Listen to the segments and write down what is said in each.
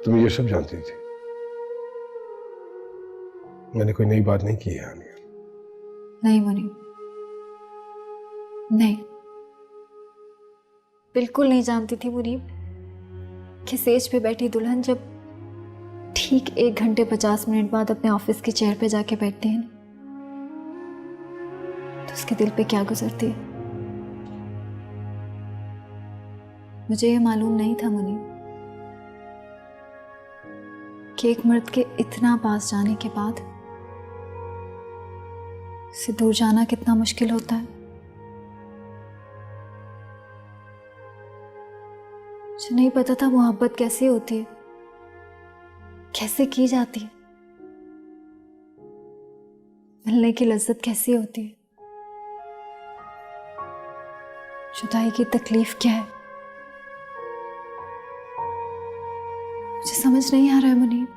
तुम ये सब जानती थी? मैंने कोई नई बात नहीं की है आनिया। नहीं मुनीब, नहीं, बिल्कुल नहीं जानती थी मुनीब कि स्टेज पे बैठी दुल्हन जब ठीक 1 घंटे 50 मिनट बाद अपने ऑफिस की चेयर पे जाके बैठती है ना, तो उसके दिल पे क्या गुजरती है। मुझे ये मालूम नहीं था मुनीब कि एक मर्द के इतना पास जाने के बाद उससे दूर जाना कितना मुश्किल होता है। मुझे नहीं पता था मोहब्बत कैसी होती है, कैसे की जाती है, मिलने की लज्जत कैसी होती है, जुदाई की तकलीफ क्या है। मुझे समझ नहीं आ रहा है मुनीब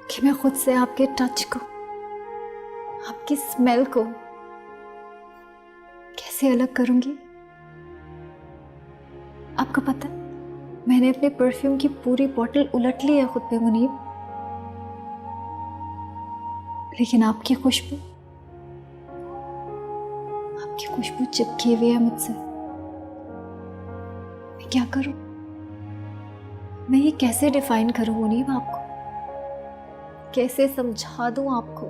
कि मैं खुद से आपके टच को, आपकी स्मेल को कैसे अलग करूंगी। आपको पता है, मैंने अपने परफ्यूम की पूरी बोतल उलट ली है खुद पे मुनीब, लेकिन आपकी खुशबू चिपकी हुई है मुझसे। मैं क्या करूं? मैं ये कैसे डिफाइन करूं मुनीब आपको, कैसे समझा दूं आपको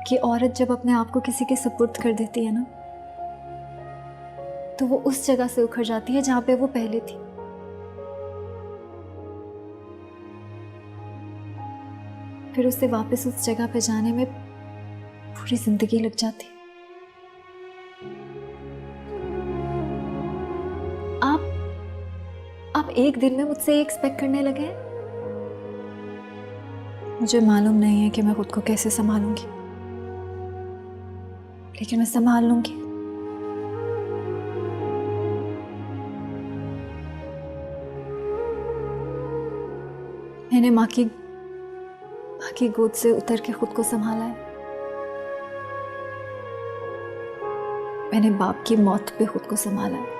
कि औरत जब अपने आप को किसी के सुपुर्द कर देती है ना, तो वो उस जगह से उखड़ जाती है जहां पे वो पहले थी। फिर उसे वापस उस जगह पे जाने में पूरी जिंदगी लग जाती है। आप एक दिन में मुझसे ये एक्सपेक्ट करने लगे हैं? मुझे मालूम नहीं है कि मैं खुद को कैसे संभालूंगी, लेकिन मैं संभाल लूंगी। मैंने माँ की गोद से उतर के खुद को संभाला है। मैंने बाप की मौत पे खुद को संभाला है।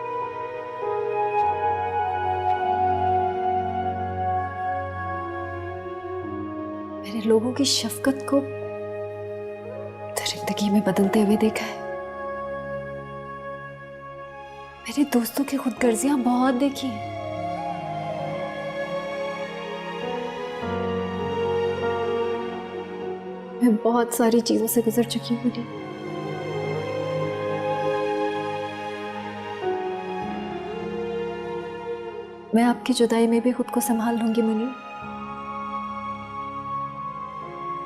मैंने लोगों की शफकत को जिंदगी में बदलते हुए देखा है। मैंने दोस्तों की खुदगर्जियां बहुत देखी हैं। मैं बहुत सारी चीजों से गुजर चुकी हूँ मुनीब। मैं आपकी जुदाई में भी खुद को संभाल लूंगी मुनीब,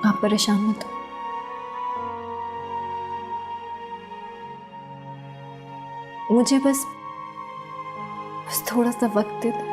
आप परेशान मत हो। मुझे बस थोड़ा सा वक्त दे दो।